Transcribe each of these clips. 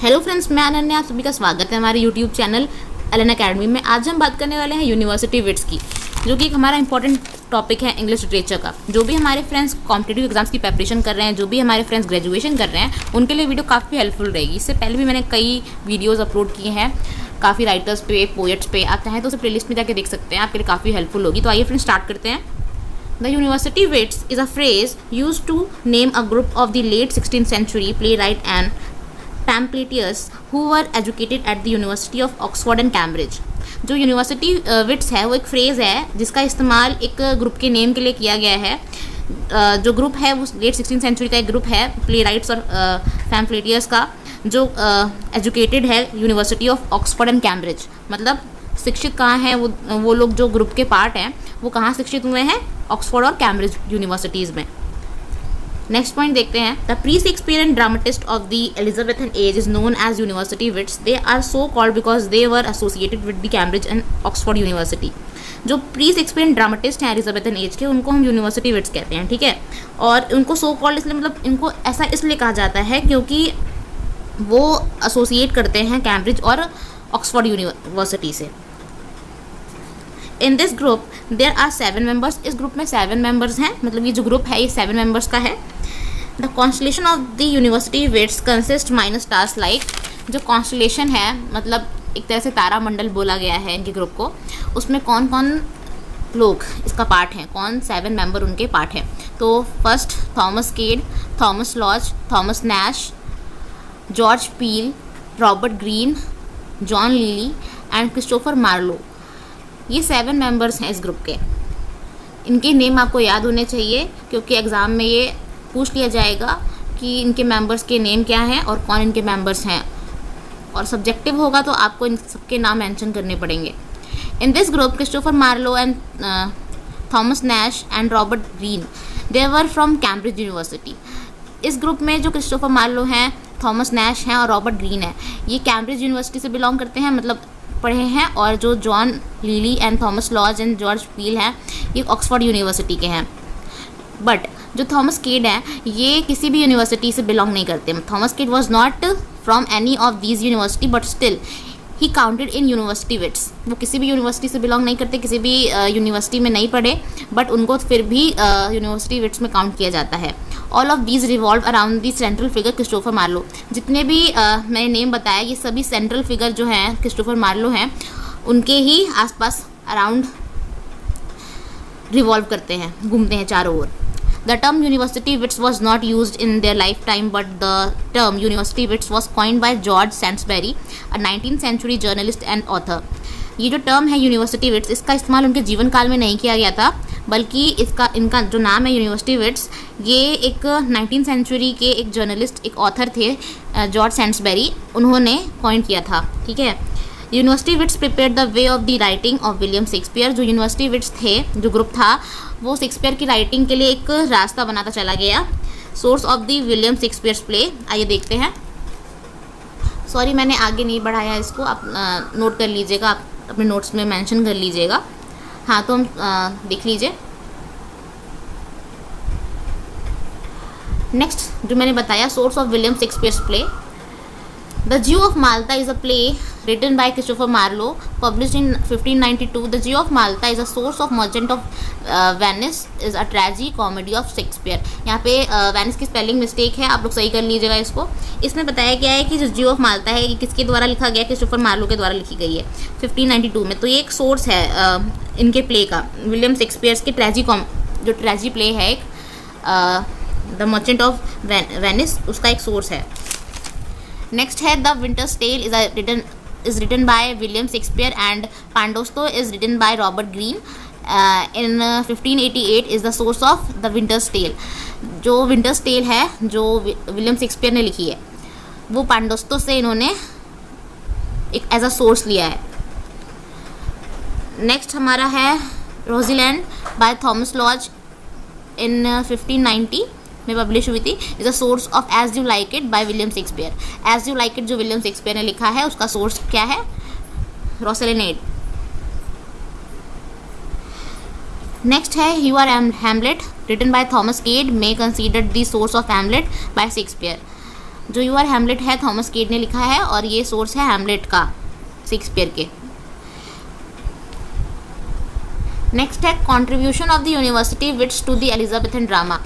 Hello friends, मैं अनन्या, आप सभी का स्वागत है हमारे यूट्यूब चैनल एलन अकेडमी में। आज हम बात करने वाले हैं यूनिवर्सिटी विट्स की, जो कि एक हमारा इंपॉर्टेंट टॉपिक है इंग्लिश लिटरेचर का। जो भी हमारे फ्रेंड्स कॉम्पिटिटिव एग्जाम्स की प्रिपरेशन कर रहे हैं, जो भी हमारे फ्रेंड्स ग्रेजुएशन कर रहे हैं, उनके लिए वीडियो काफ़ी हेल्पफुल रहेगी। इससे पहले भी मैंने कई वीडियोज़ अपलोड किए हैं काफ़ी राइटर्स पे, पोएट्स पे। आप चाहें तो उसे प्लेलिस्ट में जाके देख सकते हैं, आपके लिए काफ़ी हेल्पफुल होगी। तो आइए फ्रेंड्स स्टार्ट करते हैं। The university wits is a phrase used to name a group of the late 16th century playwright and pamphleteers who were educated at the University of Oxford and Cambridge। जो university wits है वो एक phrase है जिसका इस्तेमाल एक group के name के लिए किया गया है। जो ग्रुप है वो लेट 16th सेंचुरी का एक ग्रुप है प्ले राइट्स और पैम्फलेटियर्स का, जो एजुकेटेड है university of Oxford and Cambridge. मतलब शिक्षित कहाँ हैं वो लोग, जो ग्रुप के पार्ट हैं वो कहाँ शिक्षित हुए हैं, ऑक्सफोर्ड और कैम्ब्रिज यूनिवर्सिटीज़ में। नेक्स्ट पॉइंट देखते हैं। The pre Shakespearean dramatist of the Elizabethan age is known as university wits. They are so called because they were associated with the Cambridge and Oxford university. जो pre Shakespearean dramatist हैं Elizabethan age के, उनको हम university wits कहते हैं, ठीक है। और उनको सो कॉल्ड इसलिए, मतलब इनको ऐसा इसलिए कहा जाता है क्योंकि वो एसोसिएट करते हैं कैम्ब्रिज और ऑक्सफोर्ड यूनिवर्सिटी से। In this group there are 7 members. इस ग्रुप में 7 मेंबर्स हैं, मतलब ये जो ग्रुप है ये 7 मेंबर्स का है। The constellation of the university wits consist minus stars like. जो कॉन्स्टलेशन है, मतलब एक तरह से तारामंडल बोला गया है इनके ग्रुप को। उसमें कौन कौन लोग इसका पार्ट हैं, कौन 7 मेंबर उनके पार्ट हैं। तो first Thomas Kyd, Thomas Lodge, Thomas Nashe, George Peele, Robert Greene, John Lyly and Christopher Marlowe. ये 7 मेंबर्स हैं इस ग्रुप के। इनके नेम आपको याद होने चाहिए क्योंकि एग्ज़ाम में ये पूछ लिया जाएगा कि इनके मेंबर्स के नेम क्या हैं और कौन इनके मेंबर्स हैं, और सब्जेक्टिव होगा तो आपको इन सबके नाम मेंशन करने पड़ेंगे। In this group Christopher Marlowe and Thomas Nashe and Robert Greene, they were from Cambridge university. इस ग्रुप में जो क्रिस्टोफर मार्लो हैं, थॉमस नैश हैं और रॉबर्ट ग्रीन है, ये कैम्ब्रिज यूनिवर्सिटी से बिलोंग करते हैं, मतलब पढ़े हैं। और जो John Lyly and Thomas Lodge and George Peele हैं, ये ऑक्सफोर्ड यूनिवर्सिटी के हैं। बट जो थॉमस केड हैं, ये किसी भी यूनिवर्सिटी से बिलोंग नहीं करते। Thomas Kyd was not from any of these university but still he counted in university wits. वो किसी भी यूनिवर्सिटी से बिलोंग नहीं करते, किसी भी यूनिवर्सिटी में नहीं पढ़े, बट उनको फिर भी यूनिवर्सिटी विट्स में काउंट किया जाता है। All of these revolve around the central figure Christopher Marlowe. जितने भी मैंने नेम बताया, ये सभी सेंट्रल फिगर जो हैं क्रिस्टोफर मार्लो हैं, उनके ही आसपास अराउंड रिवॉल्व करते हैं, घूमते हैं चारों ओर। The term University Wits was not used in their lifetime, but the term University Wits was coined by George Sainsbury, a 19th century journalist and author. ये जो टर्म है यूनिवर्सिटी विट्स, इसका इस्तेमाल उनके जीवन काल में नहीं किया गया था, बल्कि इनका जो नाम है यूनिवर्सिटी विट्स, ये एक 19th सेंचुरी के एक जर्नलिस्ट, एक ऑथर थे जॉर्ज सैंसबेरी, उन्होंने कॉइन किया था, ठीक है। University wits prepare the way of the writing of William Shakespeare. जो यूनिवर्सिटी विट्स थे, जो ग्रुप था, वो शेक्सपियर की राइटिंग के लिए एक रास्ता बनाता चला गया। Source of the William Shakespeare's play, आइए देखते हैं। सॉरी, मैंने आगे नहीं बढ़ाया इसको, आप नोट कर लीजिएगा, आप अपने नोट्स में मेंशन कर लीजिएगा। हाँ, तो हम देख लीजिए। नेक्स्ट जो मैंने बताया, source of William Shakespeare's play. The Jew of Malta is a play written by Christopher Marlowe, published in 1592. The Jew of Malta is a source of Merchant of Venice is a tragedy comedy of Shakespeare। यहाँ पे Venice की spelling mistake है, आप लोग सही कर लीजिएगा इसको। इसमें बताया गया है कि जो ज्यू ऑफ माल्टा है, ये किसके द्वारा लिखा गया है, क्रिस्टोफर मार्लो के द्वारा लिखी गई है 1592 में। तो ये एक सोर्स है इनके प्ले का, विलियम शेक्सपियर्स के जो ट्रेजी प्ले है एक, द मर्चेंट ऑफ वेनिस, उसका एक सोर्स है। नेक्स्ट है the Winter's Tale is written by William Shakespeare and Pandosto is written by Robert Greene. In 1588 is the source of the Winter's Tale। जो Winter's Tale है, जो William Shakespeare ने लिखी है, वो पांडोस्तो से इन्होंने एक एज अ सोर्स लिया है। नेक्स्ट हमारा है Rosalynde by Thomas Lodge in 1590 में पब्लिश हुई थी। Is a source of as you like it by William Shakespeare. As you like it जो विलियम शेक्सपियर ने लिखा है, उसका सोर्स क्या है, रोसेलिनेड। नेक्स्ट है Ur Hamlet, written by Thomas Kyd, may considered the source of Hamlet by Shakespeare. जो Ur Hamlet है थॉमस केट ने लिखा है और ये सोर्स है हैमलेट का शेक्सपियर के। नेक्स्ट है contribution of the university wits to the Elizabethan drama.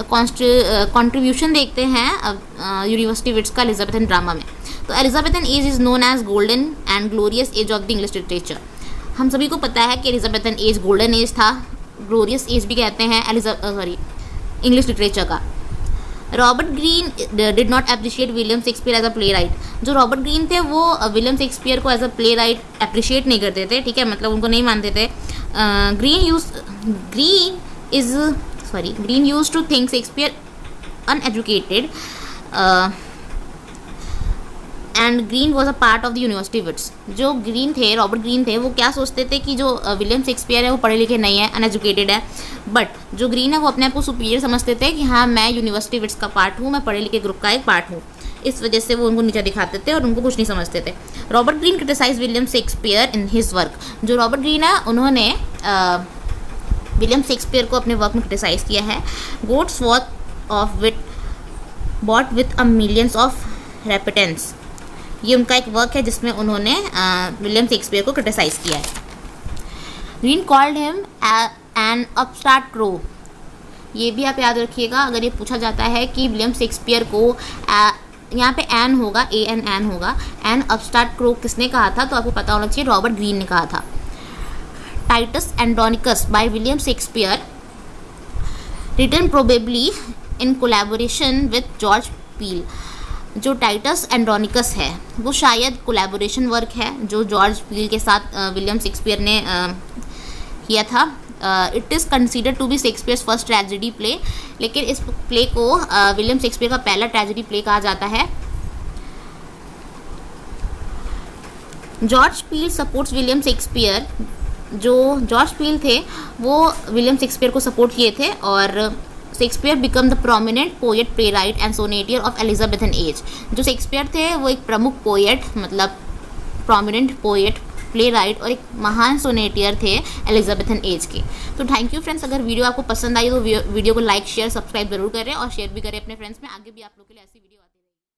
Contribution देखते हैं यूनिवर्सिटी विट्स का एलिजाबेथन ड्रामा में। तो Elizabethan age is known as golden and glorious age of the English literature. हम सभी को पता है कि एलिजाबेथन एज गोल्डन एज था, ग्लोरियस एज भी कहते हैं इंग्लिश लिटरेचर का। Robert Greene did not appreciate William Shakespeare as a playwright. जो रॉबर्ट ग्रीन थे वो विलियम शेक्सपियर को as a playwright appreciate नहीं करते थे, ठीक है, मतलब उनको नहीं मानते थे। Greene use to think Shakespeare uneducated and Greene was a part of the university wits. जो ग्रीन थे, रॉबर्ट ग्रीन थे, वो क्या सोचते थे कि जो विलियम शेक्सपियर है वो पढ़े लिखे नहीं है, अनएजुकेटेड है, बट जो ग्रीन है वो अपने आप को सुपीरियर समझते थे कि हाँ मैं यूनिवर्सिटी विट्स का पार्ट हूँ, मैं पढ़े लिखे ग्रुप का एक पार्ट हूँ। इस वजह से वो उनको नीचा दिखाते थे और उनको कुछ नहीं समझते थे। Robert Greene criticise William Shakespeare in his work. जो रॉबर्ट ग्रीन है उन्होंने विलियम शेक्सपियर को अपने वर्क में क्रिटिसाइज किया है। Groatsworth of wit bought with a millions of repentance. ये उनका एक वर्क है जिसमें उन्होंने विलियम शेक्सपियर को क्रिटिसाइज किया है। Green called him an upstart crow. ये भी आप याद रखिएगा अगर ये पूछा जाता है कि विलियम शेक्सपियर को, यहाँ पे एन होगा, एन होगा, एन अपस्टार्ट क्रो किसने कहा था, तो आपको पता होना चाहिए रॉबर्ट ग्रीन ने कहा था। Titus Andronicus by William Shakespeare written probably in collaboration with George Peele. जो टाइटस एंड्रोनिकस है वो शायद कोलैबोरेशन वर्क है जो जॉर्ज पील के साथ विलियम शेक्सपियर ने किया था। It is considered to be Shakespeare's first tragedy play. लेकिन इस प्ले को विलियम शेक्सपियर का पहला ट्रेजेडी प्ले कहा जाता है। George Peele supports William Shakespeare. जो जॉर्ज पील थे वो विलियम शेक्सपियर को सपोर्ट किए थे और Shakespeare become the prominent poet, play right and सोनेटियर of Elizabethan age. जो शेक्सपियर थे वो एक प्रमुख पोएट, मतलब प्रोमिनेंट पोएट, प्ले राइट और एक महान सोनेटियर थे एलिजाबेथन एज के। तो थैंक यू फ्रेंड्स। अगर वीडियो आपको पसंद आई तो वीडियो को लाइक, शेयर, सब्सक्राइब जरूर करें और शेयर भी करें अपने फ्रेंड्स में। आगे भी आप लोग के लिए ऐसी वीडियो